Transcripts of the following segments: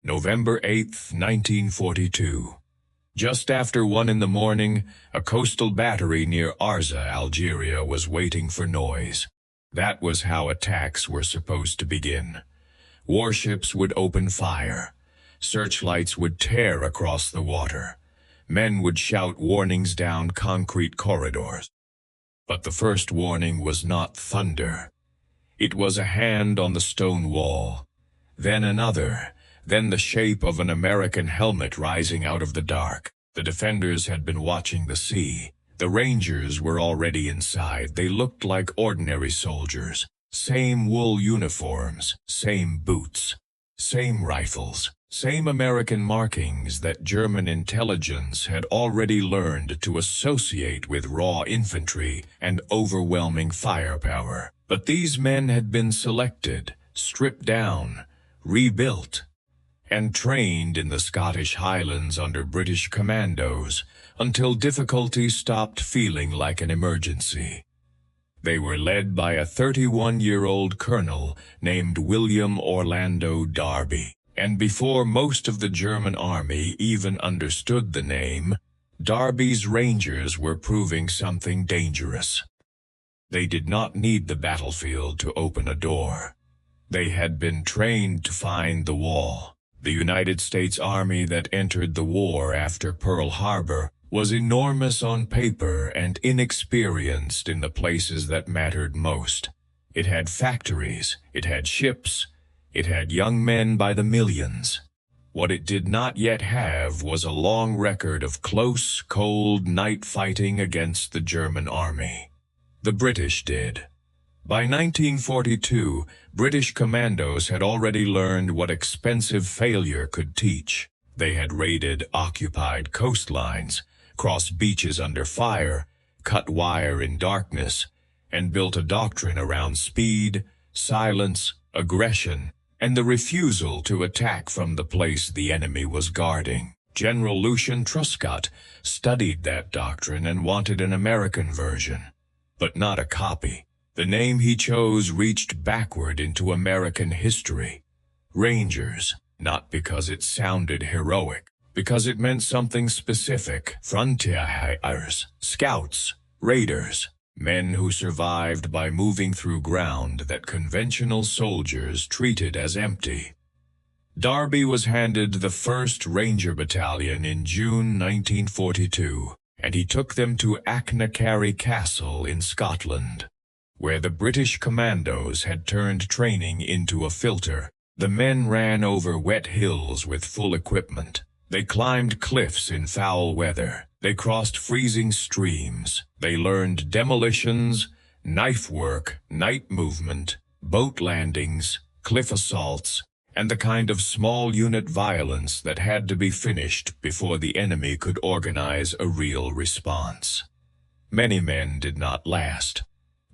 November 8, 1942. Just after 1 in the morning, a coastal battery near Arzew, Algeria, was waiting for noise. That was how attacks were supposed to begin. Warships would open fire. Searchlights would tear across the water. Men would shout warnings down concrete corridors. But the first warning was not thunder. It was a hand on the stone wall. Then another. Then the shape of an American helmet rising out of the dark. The defenders had been watching the sea. The Rangers were already inside. They looked like ordinary soldiers. Same wool uniforms, same boots, same rifles, same American markings that German intelligence had already learned to associate with raw infantry and overwhelming firepower. But these men had been selected, stripped down, rebuilt, and trained in the Scottish Highlands under British commandos until difficulty stopped feeling like an emergency. They were led by a 31-year-old colonel named William Orlando Darby, and before most of the German army even understood the name, Darby's Rangers were proving something dangerous. They did not need the battlefield to open a door. They had been trained to find the wall. The United States Army that entered the war after Pearl Harbor was enormous on paper and inexperienced in the places that mattered most. It had factories, it had ships, it had young men by the millions. What it did not yet have was a long record of close, cold night fighting against the German army. The British did. By 1942, British commandos had already learned what expensive failure could teach. They had raided occupied coastlines, crossed beaches under fire, cut wire in darkness, and built a doctrine around speed, silence, aggression, and the refusal to attack from the place the enemy was guarding. General Lucian Truscott studied that doctrine and wanted an American version, but not a copy. The name he chose reached backward into American history. Rangers, not because it sounded heroic, because it meant something specific. Frontiershiers, scouts, raiders, men who survived by moving through ground that conventional soldiers treated as empty. Darby was handed the 1st Ranger Battalion in June 1942, and he took them to Achnacarry Castle in Scotland, where the British commandos had turned training into a filter. The men ran over wet hills with full equipment. They climbed cliffs in foul weather. They crossed freezing streams. They learned demolitions, knife work, night movement, boat landings, cliff assaults, and the kind of small unit violence that had to be finished before the enemy could organize a real response. Many men did not last.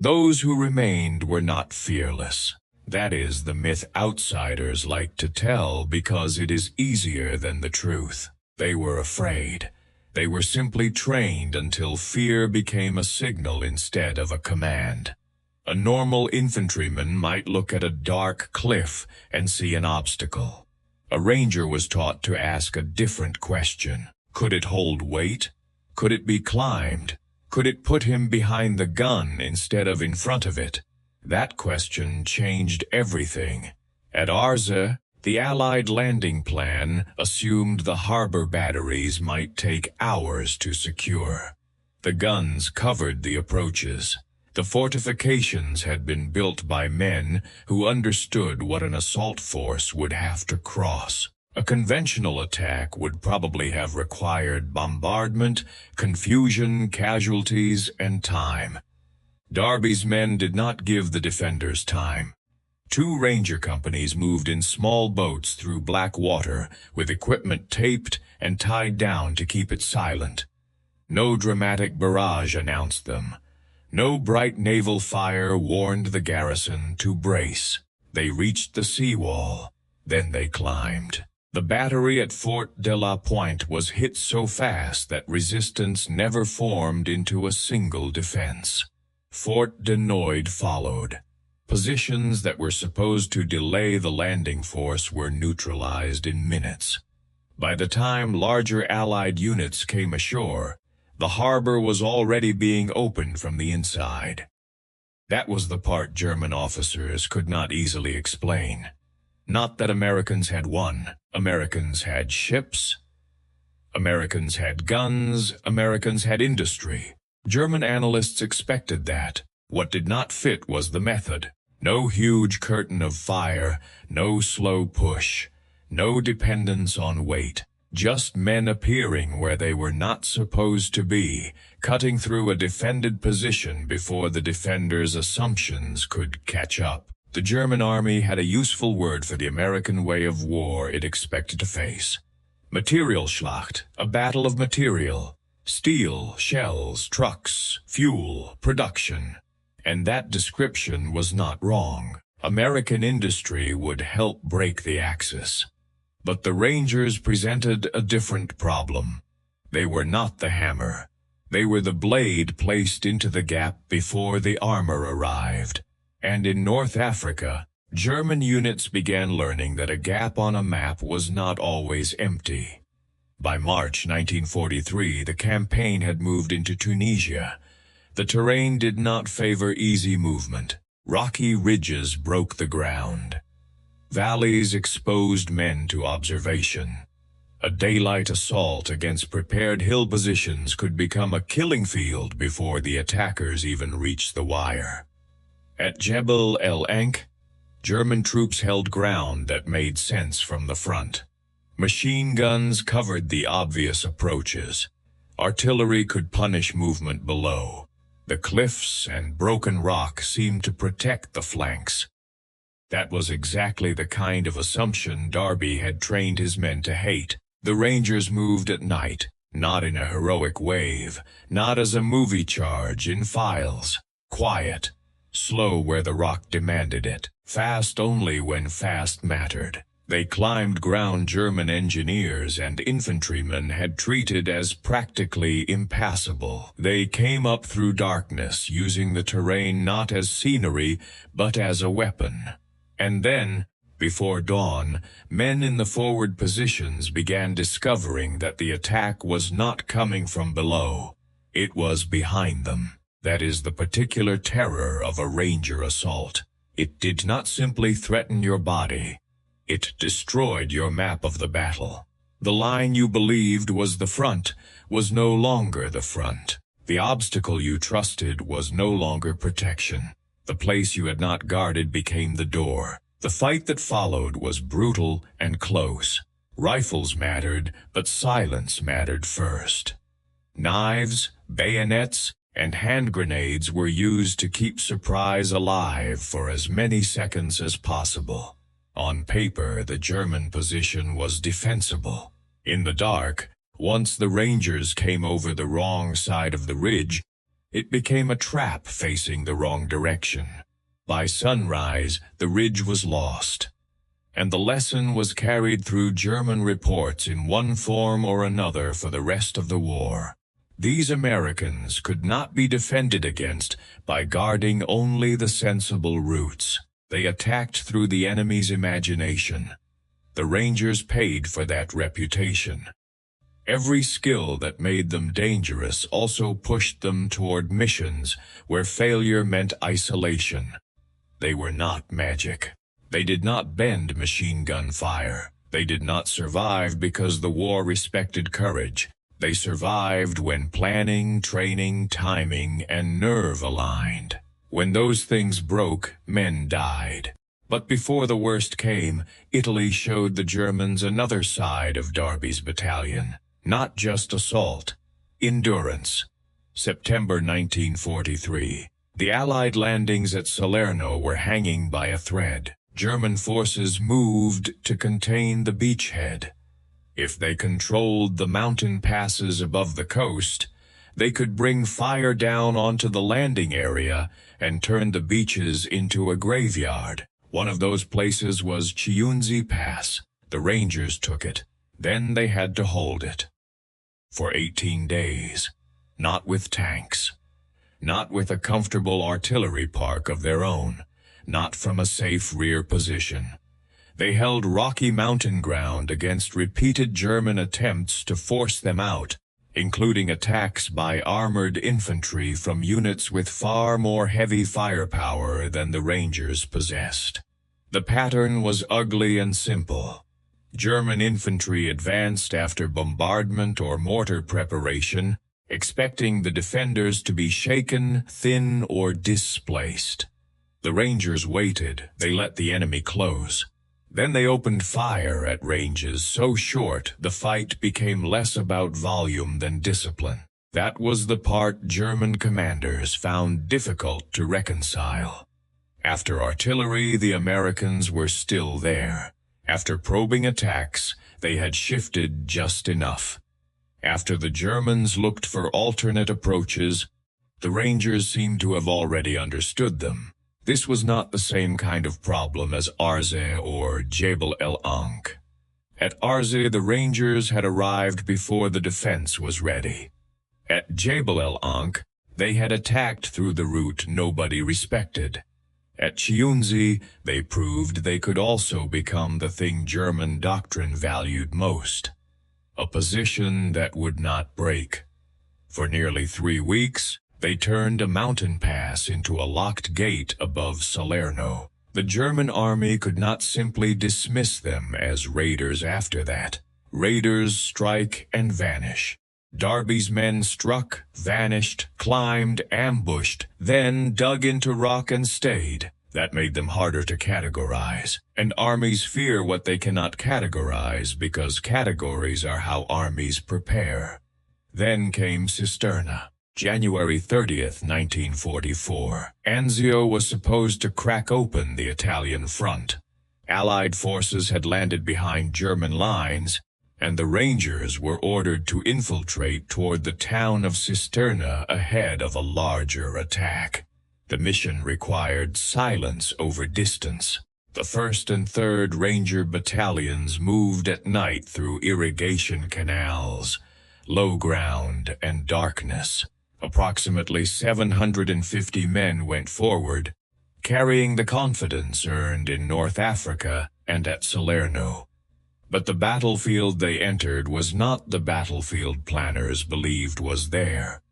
Those who remained were not fearless. That is the myth outsiders like to tell because it is easier than the truth. They were afraid. They were simply trained until fear became a signal instead of a command. A normal infantryman might look at a dark cliff and see an obstacle. A ranger was taught to ask a different question. Could it hold weight? Could it be climbed? Could it put him behind the gun instead of in front of it? That question changed everything. At Arzew, the Allied landing plan assumed the harbor batteries might take hours to secure. The guns covered the approaches. The fortifications had been built by men who understood what an assault force would have to cross. A conventional attack would probably have required bombardment, confusion, casualties, and time. Darby's men did not give the defenders time. 2 ranger companies moved in small boats through black water, with equipment taped and tied down to keep it silent. No dramatic barrage announced them. No bright naval fire warned the garrison to brace. They reached the seawall. Then they climbed. The battery at Fort de la Pointe was hit so fast that resistance never formed into a single defense. Fort de Noide followed. Positions that were supposed to delay the landing force were neutralized in minutes. By the time larger Allied units came ashore, the harbor was already being opened from the inside. That was the part German officers could not easily explain. Not that Americans had won. Americans had ships. Americans had guns. Americans had industry. German analysts expected that. What did not fit was the method. No huge curtain of fire, no slow push, no dependence on weight. Just men appearing where they were not supposed to be, cutting through a defended position before the defenders' assumptions could catch up. The German army had a useful word for the American way of war it expected to face. Materialschlacht, a battle of material. Steel, shells, trucks, fuel, production. And that description was not wrong. American industry would help break the Axis. But the Rangers presented a different problem. They were not the hammer. They were the blade placed into the gap before the armor arrived. And in North Africa, German units began learning that a gap on a map was not always empty. By March 1943, the campaign had moved into Tunisia. The terrain did not favor easy movement. Rocky ridges broke the ground. Valleys exposed men to observation. A daylight assault against prepared hill positions could become a killing field before the attackers even reached the wire. At Jebel el Ankh, German troops held ground that made sense from the front. Machine guns covered the obvious approaches. Artillery could punish movement below. The cliffs and broken rock seemed to protect the flanks. That was exactly the kind of assumption Darby had trained his men to hate. The Rangers moved at night, not in a heroic wave, not as a movie charge in files. Quiet, slow where the rock demanded it, fast only when fast mattered. They climbed ground German engineers and infantrymen had treated as practically impassable. They came up through darkness, using the terrain not as scenery, but as a weapon. And then, before dawn, men in the forward positions began discovering that the attack was not coming from below. It was behind them. That is the particular terror of a Ranger assault. It did not simply threaten your body. It destroyed your map of the battle. The line you believed was the front was no longer the front. The obstacle you trusted was no longer protection. The place you had not guarded became the door. The fight that followed was brutal and close. Rifles mattered, but silence mattered first. Knives, bayonets, and hand grenades were used to keep surprise alive for as many seconds as possible. On paper, the German position was defensible. In the dark, once the Rangers came over the wrong side of the ridge, it became a trap facing the wrong direction. By sunrise, the ridge was lost, and the lesson was carried through German reports in one form or another for the rest of the war. These Americans could not be defended against by guarding only the sensible routes. They attacked through the enemy's imagination. The Rangers paid for that reputation. Every skill that made them dangerous also pushed them toward missions where failure meant isolation. They were not magic. They did not bend machine gun fire. They did not survive because the war respected courage. They survived when planning, training, timing, and nerve aligned. When those things broke, men died. But before the worst came, Italy showed the Germans another side of Darby's battalion. Not just assault, endurance. September 1943. The Allied landings at Salerno were hanging by a thread. German forces moved to contain the beachhead. If they controlled the mountain passes above the coast, they could bring fire down onto the landing area and turn the beaches into a graveyard. One of those places was Chiunzi Pass. The Rangers took it. Then they had to hold it. For 18 days. Not with tanks. Not with a comfortable artillery park of their own. not from a safe rear position. They held rocky mountain ground against repeated German attempts to force them out, including attacks by armored infantry from units with far more heavy firepower than the Rangers possessed. The pattern was ugly and simple. German infantry advanced after bombardment or mortar preparation, expecting the defenders to be shaken, thin, or displaced. The Rangers waited. They let the enemy close. Then they opened fire at ranges so short the fight became less about volume than discipline. That was the part German commanders found difficult to reconcile. After artillery, the Americans were still there. After probing attacks, they had shifted just enough. After the Germans looked for alternate approaches, the Rangers seemed to have already understood them. This was not the same kind of problem as Arzew or Jebel el Ankh. At Arzew, the Rangers had arrived before the defense was ready. At Jebel el Ankh, they had attacked through the route nobody respected. At Chiunzi, they proved they could also become the thing German doctrine valued most, a position that would not break. For nearly 3 weeks, they turned a mountain pass into a locked gate above Salerno. The German army could not simply dismiss them as raiders after that. Raiders strike and vanish. Darby's men struck, vanished, climbed, ambushed, then dug into rock and stayed. That made them harder to categorize. And armies fear what they cannot categorize because categories are how armies prepare. Then came Cisterna. January 30th, 1944. Anzio was supposed to crack open the Italian front. Allied forces had landed behind German lines, and the Rangers were ordered to infiltrate toward the town of Cisterna ahead of a larger attack. The mission required silence over distance. The 1st and 3rd Ranger battalions moved at night through irrigation canals, low ground, and darkness. Approximately 750 men went forward, carrying the confidence earned in North Africa and at Salerno. But the battlefield they entered was not the battlefield planners believed was there.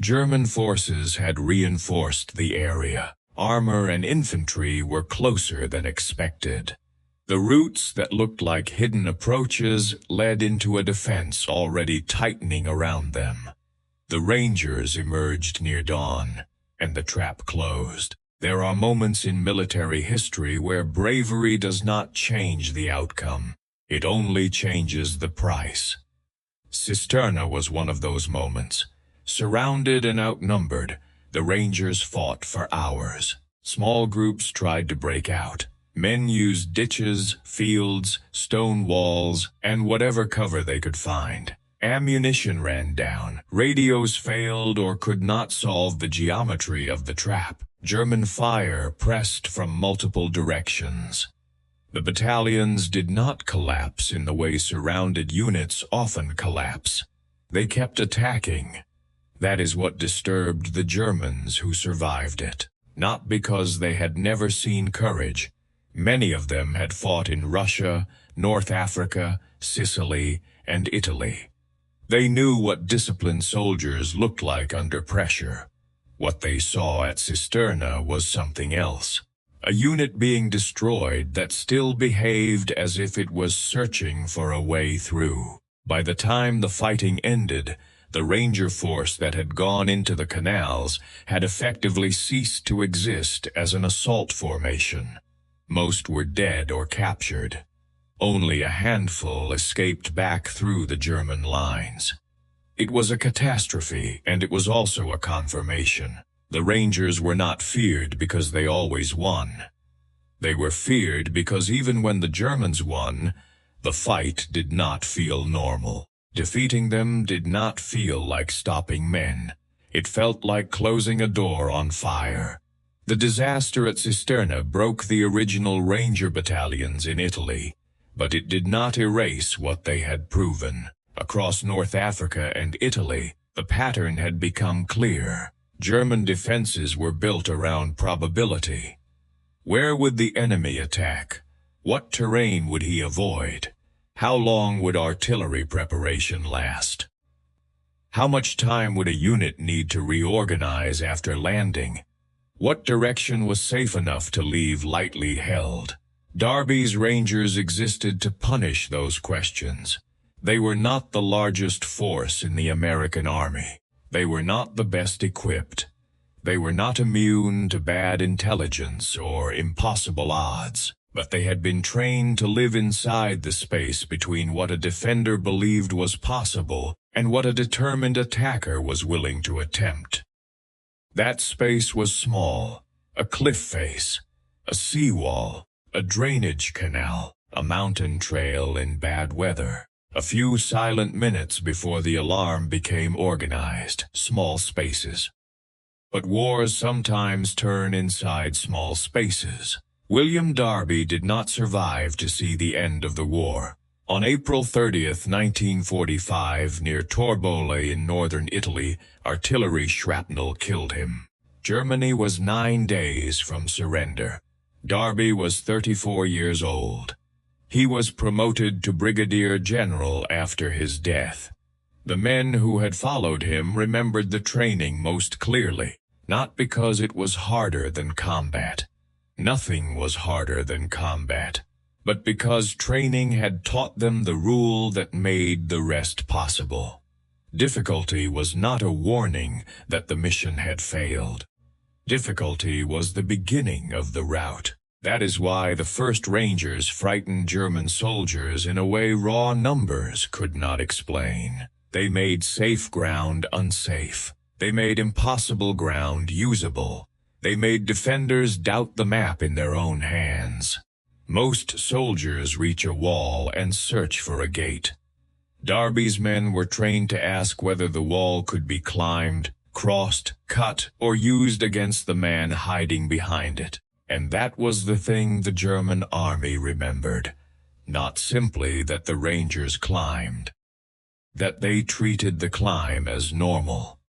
German forces had reinforced the area. Armor and infantry were closer than expected. The routes that looked like hidden approaches led into a defense already tightening around them. The Rangers emerged near dawn, and the trap closed. There are moments in military history where bravery does not change the outcome. It only changes the price. Cisterna was one of those moments. Surrounded and outnumbered, the Rangers fought for hours. Small groups tried to break out. Men used ditches, fields, stone walls, and whatever cover they could find. Ammunition ran down. Radios failed or could not solve the geometry of the trap. German fire pressed from multiple directions. The battalions did not collapse in the way surrounded units often collapse. They kept attacking. That is what disturbed the Germans who survived it. Not because they had never seen courage. Many of them had fought in Russia, North Africa, Sicily, and Italy. They knew what disciplined soldiers looked like under pressure. What they saw at Cisterna was something else. A unit being destroyed that still behaved as if it was searching for a way through. By the time the fighting ended, the Ranger force that had gone into the canals had effectively ceased to exist as an assault formation. Most were dead or captured. Only a handful escaped back through the German lines. It was a catastrophe, and it was also a confirmation. The Rangers were not feared because they always won. They were feared because even when the Germans won, the fight did not feel normal. Defeating them did not feel like stopping men. It felt like closing a door on fire. The disaster at Cisterna broke the original Ranger battalions in Italy, but it did not erase what they had proven. Across North Africa and Italy, the pattern had become clear. German defenses were built around probability. Where would the enemy attack? What terrain would he avoid? How long would artillery preparation last? How much time would a unit need to reorganize after landing? What direction was safe enough to leave lightly held? Darby's Rangers existed to punish those questions. They were not the largest force in the American Army. They were not the best equipped. They were not immune to bad intelligence or impossible odds. But they had been trained to live inside the space between what a defender believed was possible and what a determined attacker was willing to attempt. That space was small, a cliff face, a seawall, a drainage canal, a mountain trail in bad weather. A few silent minutes before the alarm became organized, small spaces. But wars sometimes turn inside small spaces. William Darby did not survive to see the end of the war. On April 30th, 1945, near Torbole in northern Italy, artillery shrapnel killed him. Germany was 9 days from surrender. Darby was 34 years old. He was promoted to brigadier general after his death. The men who had followed him remembered the training most clearly, not because it was harder than combat. Nothing was harder than combat, but because training had taught them the rule that made the rest possible. Difficulty was not a warning that the mission had failed. Difficulty was the beginning of the route. That is why the 1st Rangers frightened German soldiers in a way raw numbers could not explain. They made safe ground unsafe. They made impossible ground usable. They made defenders doubt the map in their own hands. Most soldiers reach a wall and search for a gate. Darby's men were trained to ask whether the wall could be climbed, crossed, cut, or used against the man hiding behind it. And that was the thing the German army remembered. Not simply that the Rangers climbed. That they treated the climb as normal.